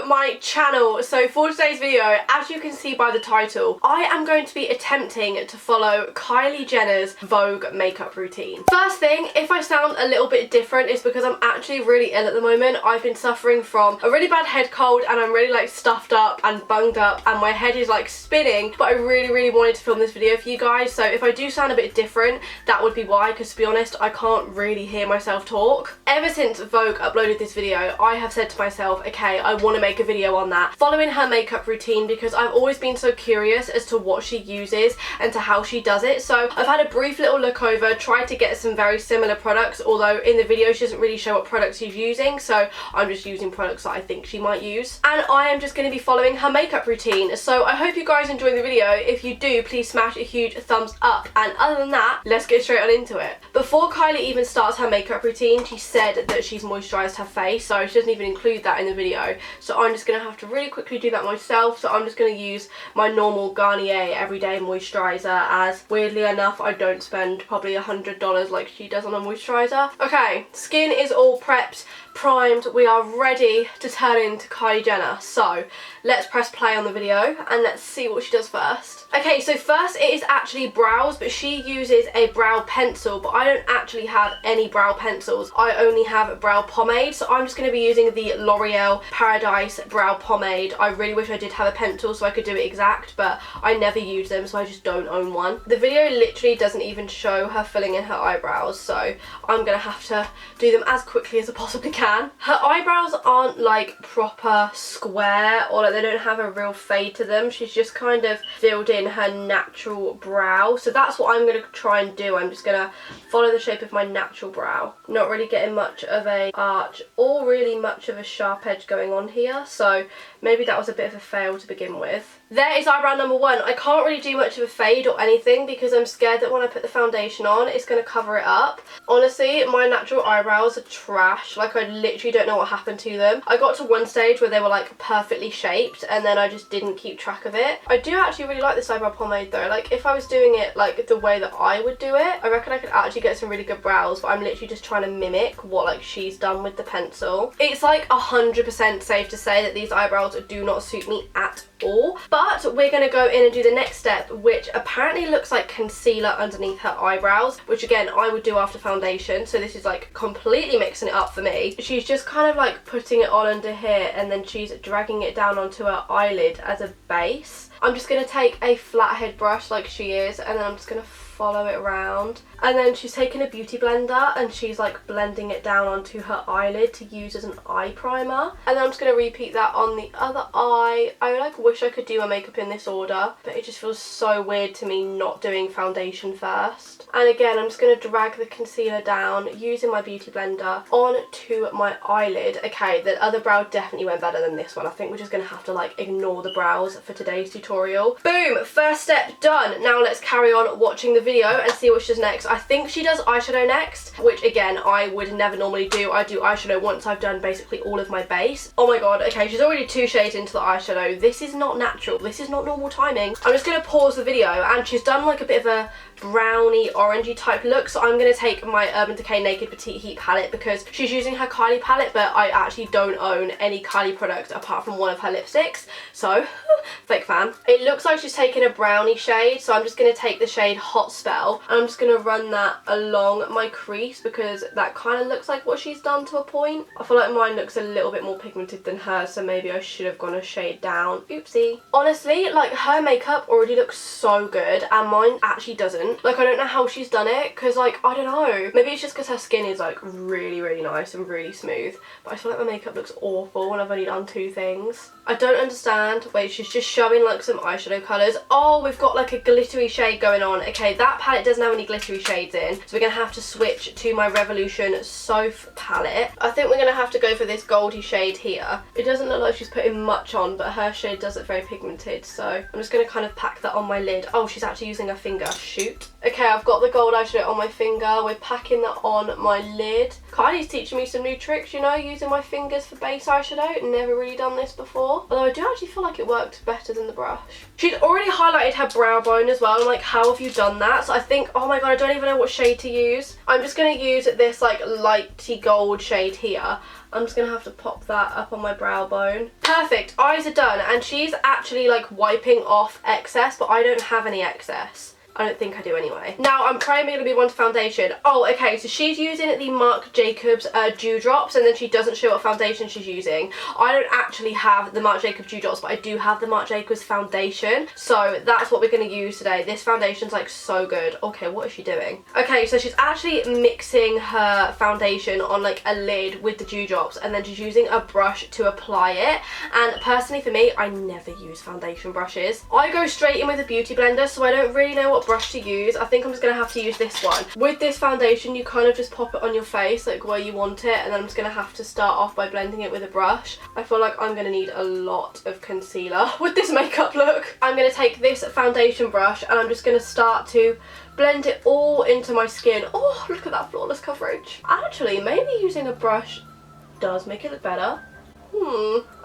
my channel. So for today's video, as you can see by the title, I am going to be attempting to follow Kylie Jenner's Vogue makeup routine. First thing, if I sound a little bit different, it's because I'm actually really ill at the moment. I've been suffering from a really bad head cold and I'm really like stuffed up and bunged up and my head is like spinning, but I really wanted to film this video for you guys. So if I do sound a bit different, that would be why, because to be honest, I can't really hear myself talk. Ever since Vogue uploaded this video, I have said to myself, okay, I want to make a video on that, following her makeup routine, because I've always been so curious as to what she uses and to how she does it. So I've had a brief little look over, tried to get some very similar products, although in the video she doesn't really show what products she's using, so I'm just using products that I think she might use. And I am just going to be following her makeup routine. So I hope you guys enjoy the video. If you do, please smash a huge thumbs up. And other than that, let's get straight on into it. Before Kylie even starts her makeup routine, she said that she's moisturised her face, so she doesn't even include that in the video. So I'm just going to have to really quickly do that myself. So I'm just going to use my normal Garnier Everyday Moisturiser, as weirdly enough I don't spend probably $100 like she does on a moisturiser. Okay, skin is all prepped, primed, we are ready to turn into Kylie Jenner. So let's press play on the video and let's see what she does first. Okay, so first it is actually brows, but she uses a brow pencil, but I don't actually have any brow pencils. I only have a brow pomade, so I'm just going to be using the L'Oreal Paradise Brow Pomade. I really wish I did have a pencil so I could do it exact, but I never use them, so I just don't own one. The video literally doesn't even show her filling in her eyebrows, so I'm going to have to do them as quickly as I possibly can. Her eyebrows aren't like proper square, or like they don't have a real fade to them. She's just kind of filled in her natural brow, so that's what I'm going to try and do. I'm just going to follow the shape of my natural brow. Not really getting much of a arch or really much of a sharp edge going on here, so maybe that was a bit of a fail to begin with. There is eyebrow number one. I can't really do much of a fade or anything because I'm scared that when I put the foundation on, it's going to cover it up. Honestly, my natural eyebrows are trash. Like, I literally don't know what happened to them. I got to one stage where they were like perfectly shaped and then I just didn't keep track of it. I do actually really like this eyebrow pomade though. Like, if I was doing it like the way that I would do it, I reckon I could actually get some really good brows, but I'm literally just trying to mimic what like she's done with the pencil. It's like 100% safe to say that these eyebrows do not suit me at all, but we're going to go in and do the next step, which apparently looks like concealer underneath her eyebrows, which again I would do after foundation, so this is like completely mixing it up for me. She's just kind of like putting it on under here and then she's dragging it down onto her eyelid as a base. I'm just going to take a flathead brush like she is, and then I'm just going to follow it around, and then she's taking a beauty blender and she's like blending it down onto her eyelid to use as an eye primer, and then I'm just going to repeat that on the other eye. I like wish I could do my makeup in this order, but it just feels so weird to me not doing foundation first. And again, I'm just going to drag the concealer down using my beauty blender onto my eyelid. Okay, the other brow definitely went better than this one. I think we're just going to have to like ignore the brows for today's tutorial. Boom, first step done. Now let's carry on watching the video and see what she does next. I think she does eyeshadow next, which again I would never normally do. I do eyeshadow once I've done basically all of my base. Oh my god, okay, she's already 2 shades into the eyeshadow. This is not natural. This is not normal timing. I'm just going to pause the video, and she's done like a bit of a browny orangey type look, so I'm going to take my Urban Decay Naked Petite Heat palette because she's using her Kylie palette, but I actually don't own any Kylie product apart from one of her lipsticks, so fake fan. It looks like she's taking a brownie shade, so I'm just going to take the shade Hot Spell and I'm just going to run that along my crease because that kind of looks like what she's done to a point. I feel like mine looks a little bit more pigmented than hers, so maybe I should have gone a shade down. Oopsie. Honestly, like, her makeup already looks so good and mine actually doesn't. Like, I don't know how she's done it because, like, I don't know. Maybe it's just because her skin is, like, really nice and really smooth. But I feel like my makeup looks awful when I've only done 2 things. I don't understand. Wait, she's just showing, like, some eyeshadow colours. Oh, we've got, like, a glittery shade going on. Okay, that palette doesn't have any glittery shades in. So we're going to have to switch to my Revolution Soph palette. I think we're going to have to go for this goldy shade here. It doesn't look like she's putting much on, but her shade does look very pigmented. So I'm just going to kind of pack that on my lid. Oh, she's actually using her finger. Shoot. Okay, I've got the gold eyeshadow on my finger. We're packing that on my lid. Kylie's teaching me some new tricks, you know, using my fingers for base eyeshadow. Never really done this before. Although I do actually feel like it worked better than the brush. brush. She's already highlighted her brow bone as well. I'm like, how have you done that? So I think, oh my god, I don't even know what shade to use. I'm just going to use this like lighty gold shade here. I'm just going to have to pop that up on my brow bone. Perfect, eyes are done, and she's actually like wiping off excess, but I don't have any excess. I don't think I do anyway. Now I'm probably going to move on to foundation. Oh, okay, so she's using the Marc Jacobs Dewdrops, and then she doesn't show what foundation she's using. I don't actually have the Marc Jacobs Dewdrops, but I do have the Marc Jacobs foundation, so that's what we're going to use today. This foundation's like so good. Okay, what is she doing? Okay, so she's actually mixing her foundation on like a lid with the Dewdrops, and then she's using a brush to apply it. And personally for me, I never use foundation brushes. I go straight in with a beauty blender, so I don't really know what brush to use. I think I'm just going to have to use this one. With this foundation, you kind of just pop it on your face like where you want it, and then I'm just going to have to start off by blending it with a brush. I feel like I'm going to need a lot of concealer with this makeup look. I'm going to take this foundation brush and I'm just going to start to blend it all into my skin. Oh, look at that flawless coverage. Actually, maybe using a brush does make it look better.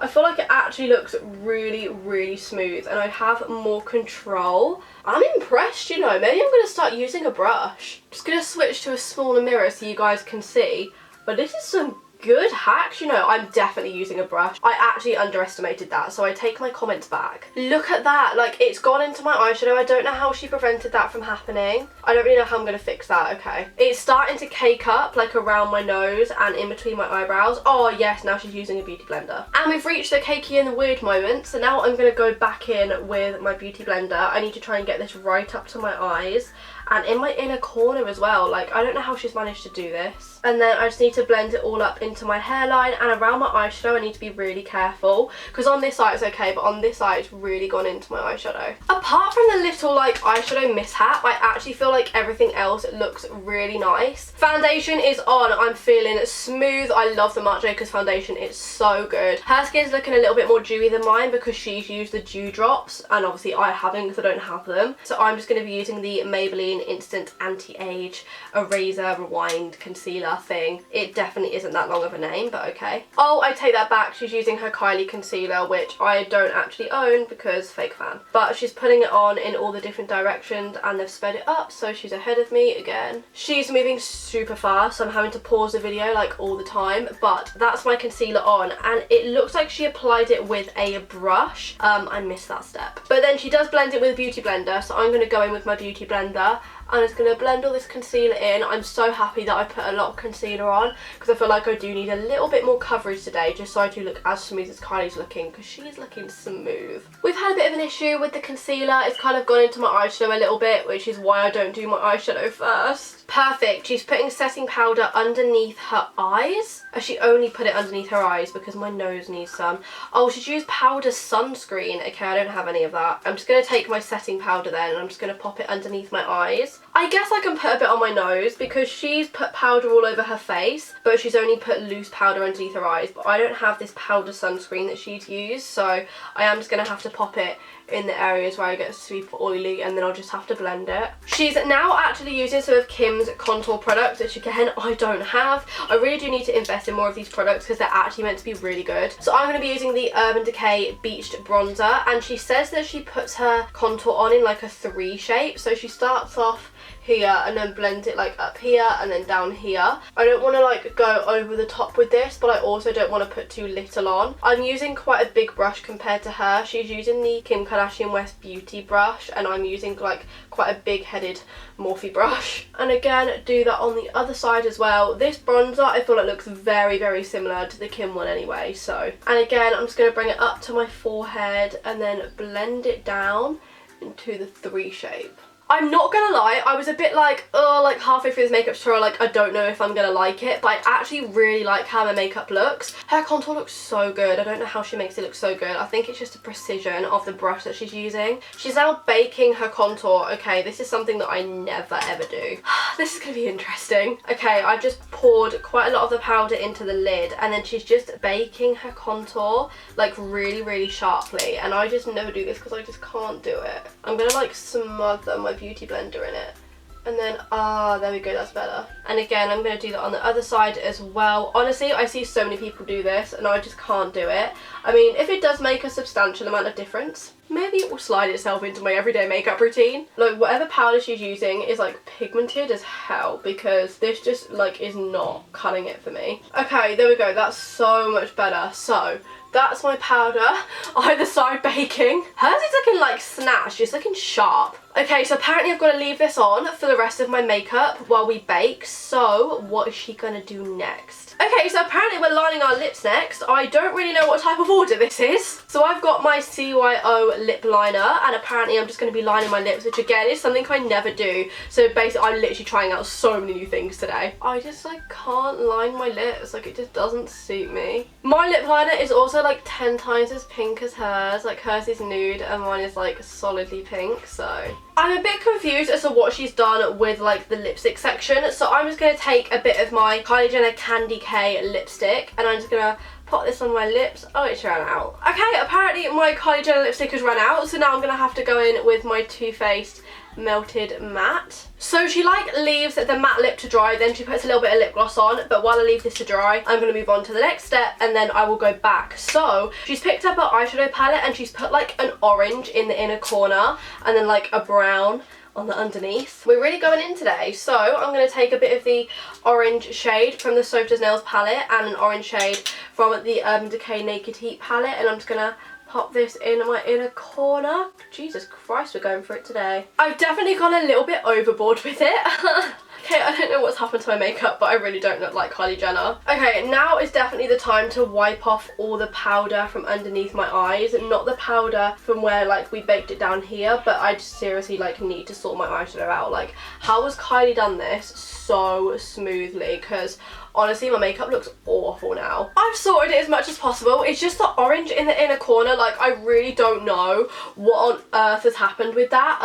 I feel like it actually looks really, really smooth, and I have more control. I'm impressed, you know. Maybe I'm going to start using a brush. Just going to switch to a smaller mirror so you guys can see. But this is some good hacks, you know. I'm definitely using a brush. I actually underestimated that, so I take my comments back. Look at that, like it's gone into my eyeshadow. I don't know how she prevented that from happening. I don't really know how I'm gonna fix that. Okay, it's starting to cake up like around my nose and in between my eyebrows. Oh yes, now she's using a beauty blender, and we've reached the cakey and the weird moment. So now I'm gonna go back in with my beauty blender. I need to try and get this right up to my eyes and in my inner corner as well. Like, I don't know how she's managed to do this. And then I just need to blend it all up into my hairline and around my eyeshadow. I need to be really careful because on this side it's okay, but on this side it's really gone into my eyeshadow. Apart from the little like eyeshadow mishap, I actually feel like everything else looks really nice. Foundation is on. I'm feeling smooth. I love the Marc Jacobs foundation. It's so good. Her skin's looking a little bit more dewy than mine because she's used the Dewdrops, and obviously I haven't because I don't have them. So I'm just going to be using the Maybelline Instant Anti-Age Eraser Rewind Concealer thing. It definitely isn't that long of a name, but okay. Oh, I take that back. She's using her Kylie concealer, which I don't actually own because fake fan. But she's putting it on in all the different directions, and they've sped it up, so she's ahead of me again. She's moving super fast, so I'm having to pause the video like all the time, but that's my concealer on, and it looks like she applied it with a brush. I missed that step. But then she does blend it with a beauty blender, so I'm going to go in with my beauty blender and it's going to blend all this concealer in. I'm so happy that I put a lot of concealer on because I feel like I do need a little bit more coverage today just so I do look as smooth as Kylie's looking, because she's looking smooth. We've had a bit of an issue with the concealer. It's kind of gone into my eyeshadow a little bit, which is why I don't do my eyeshadow first. Perfect. She's putting setting powder underneath her eyes. She only put it underneath her eyes because my nose needs some. Oh, she's used powder sunscreen. Okay, I don't have any of that. I'm just going to take my setting powder then and I'm just going to pop it underneath my eyes. I guess I can put a bit on my nose because she's put powder all over her face, but she's only put loose powder underneath her eyes. But I don't have this powder sunscreen that she's used, so I am just going to have to pop it in the areas where I get super oily, and then I'll just have to blend it. She's now actually using some of Kim's contour products, which again I don't have. I really do need to invest in more of these products because they're actually meant to be really good. So I'm going to be using the Urban Decay Beached Bronzer, and she says that she puts her contour on in like a 3 shape. So she starts off here and then blends it like up here and then down here. I don't want to like go over the top with this, but I also don't want to put too little on. I'm using quite a big brush compared to her. She's using the Kim Kardashian West Beauty brush and I'm using like quite a big headed Morphe brush. And again, do that on the other side as well. This bronzer I feel like looks very, very similar to the Kim one anyway. So, and again, I'm just going to bring it up to my forehead and then blend it down into the 3 shape. I'm not gonna lie, I was a bit like, oh, like halfway through this makeup tutorial, like I don't know if I'm gonna like it, but I actually really like how my makeup looks. Her contour looks so good. I don't know how she makes it look so good. I think it's just the precision of the brush that she's using. She's now baking her contour. Okay, this is something that I never ever do. This is gonna be interesting. Okay, I just poured quite a lot of the powder into the lid and then she's just baking her contour like really, really sharply, and I just never do this because I just can't do it. I'm gonna like smother my beauty blender in it. And then, there we go, that's better. And again, I'm going to do that on the other side as well. Honestly, I see so many people do this and I just can't do it. I mean, if it does make a substantial amount of difference, maybe it will slide itself into my everyday makeup routine. Like, whatever powder she's using is like pigmented as hell, because this just like is not cutting it for me. Okay, there we go, that's so much better. So that's my powder, either side baking. Hers is looking like snatched, it's looking sharp. Okay, so apparently I've got to leave this on for the rest of my makeup while we bake. So what is she gonna do next? Okay, so apparently we're lining our lips next. I don't really know what type of order this is. So I've got my CYO lip liner, and apparently I'm just going to be lining my lips, which again is something I never do. So basically I'm literally trying out so many new things today. I just like can't line my lips, like it just doesn't suit me. My lip liner is also like 10 times as pink as hers. Like hers is nude and mine is like solidly pink, so I'm a bit confused as to what she's done with like the lipstick section. So I'm just going to take a bit of my Kylie Jenner Candy K lipstick and I'm just going to pop this on my lips. Oh, it's ran out. Okay, apparently my Kylie Jenner lipstick has run out, so now I'm going to have to go in with my Too Faced Melted Matte. So she like leaves the matte lip to dry, then she puts a little bit of lip gloss on, but while I leave this to dry, I'm going to move on to the next step and then I will go back. So she's picked up her eyeshadow palette and she's put like an orange in the inner corner and then like a brown on the underneath. We're really going in today, so I'm going to take a bit of the orange shade from the Sophie's Nails palette and an orange shade from the Urban Decay Naked Heat palette, and I'm just going to pop this in my inner corner. Jesus Christ, we're going for it today. I've definitely gone a little bit overboard with it. Okay, I don't know what's happened to my makeup, but I really don't look like Kylie Jenner. Okay, now is definitely the time to wipe off all the powder from underneath my eyes. Not the powder from where like we baked it down here, but I just seriously like need to sort my eyeshadow out. Like, how has Kylie done this so smoothly? Because honestly, my makeup looks awful now. I've sorted it as much as possible. It's just the orange in the inner corner. Like, I really don't know what on earth has happened with that.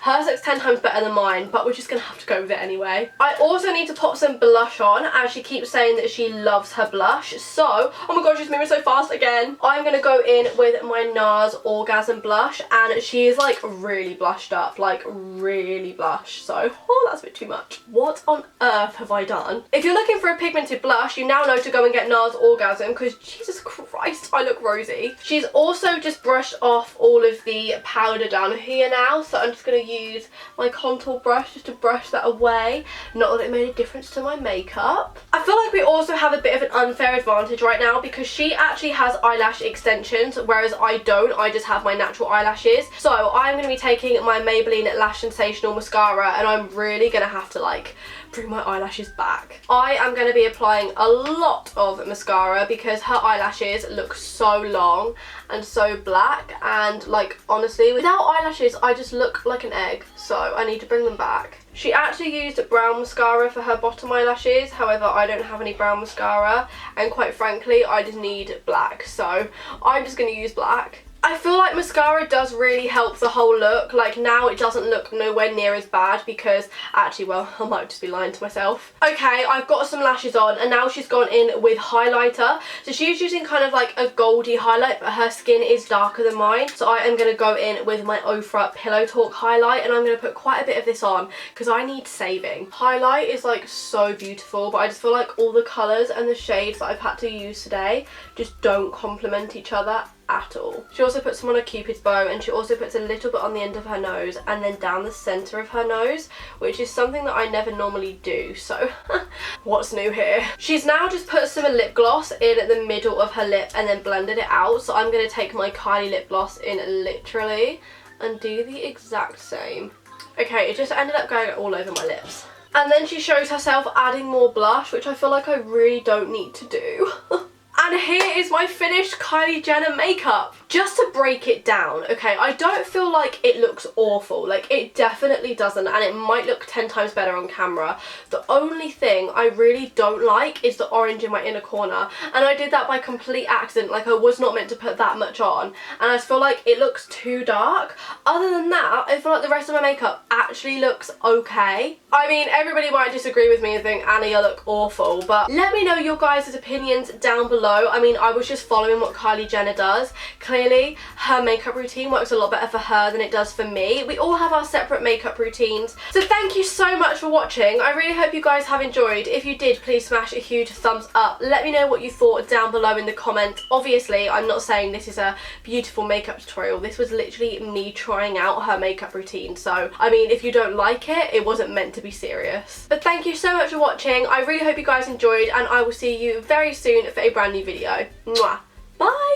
Hers looks 10 times better than mine, but we're just gonna have to go with it anyway. I also need to pop some blush on, as she keeps saying that she loves her blush. So, oh my god, she's moving so fast again. I'm gonna go in with my NARS Orgasm blush, and she is like really blushed up, like really blush. So, oh, that's a bit too much. What on earth have I done? If you're looking for a pigmented blush, you now know to go and get NARS Orgasm, because Jesus Christ, I look rosy. She's also just brushed off all of the powder down here now, so I'm just going to use my contour brush just to brush that away. Not that it made a difference to my makeup. I feel like we also have a bit of an unfair advantage right now, because she actually has eyelash extensions, whereas I don't. I just have my natural eyelashes. So I'm going to be taking my Maybelline Lash Sensational mascara, and I'm really going to have to like bring my eyelashes back. I am going to be applying a lot of mascara because her eyelashes look so long and so black, and like honestly without eyelashes I just look like an egg, so I need to bring them back. She actually used brown mascara for her bottom eyelashes, however I don't have any brown mascara and quite frankly I just need black, so I'm just going to use black. I feel like mascara does really help the whole look. Like now it doesn't look nowhere near as bad because actually, well, I might just be lying to myself. Okay, I've got some lashes on and now she's gone in with highlighter. So she's using kind of like a goldy highlight, but her skin is darker than mine. So I am going to go in with my Ofra Pillow Talk highlight, and I'm going to put quite a bit of this on because I need saving. Highlight is like so beautiful, but I just feel like all the colours and the shades that I've had to use today just don't complement each other at all. She also puts some on her cupid's bow, and she also puts a little bit on the end of her nose and then down the centre of her nose, which is something that I never normally do, so what's new here? She's now just put some lip gloss in the middle of her lip and then blended it out, so I'm going to take my Kylie lip gloss in literally and do the exact same. Okay, it just ended up going all over my lips. And then she shows herself adding more blush, which I feel like I really don't need to do. And here is my finished Kylie Jenner makeup. Just to break it down, okay, I don't feel like it looks awful. Like, it definitely doesn't, and it might look 10 times better on camera. The only thing I really don't like is the orange in my inner corner, and I did that by complete accident. Like, I was not meant to put that much on, and I feel like it looks too dark. Other than that, I feel like the rest of my makeup actually looks okay. I mean, everybody might disagree with me and think, Anna, you look awful, but let me know your guys' opinions down below. know. I mean, I was just following what Kylie Jenner does. Clearly, her makeup routine works a lot better for her than it does for me. We all have our separate makeup routines. So thank you so much for watching. I really hope you guys have enjoyed. If you did, please smash a huge thumbs up. Let me know what you thought down below in the comments. Obviously, I'm not saying this is a beautiful makeup tutorial. This was literally me trying out her makeup routine. So, I mean, if you don't like it, it wasn't meant to be serious. But thank you so much for watching. I really hope you guys enjoyed, and I will see you very soon for a brand new video. Mwah. Bye!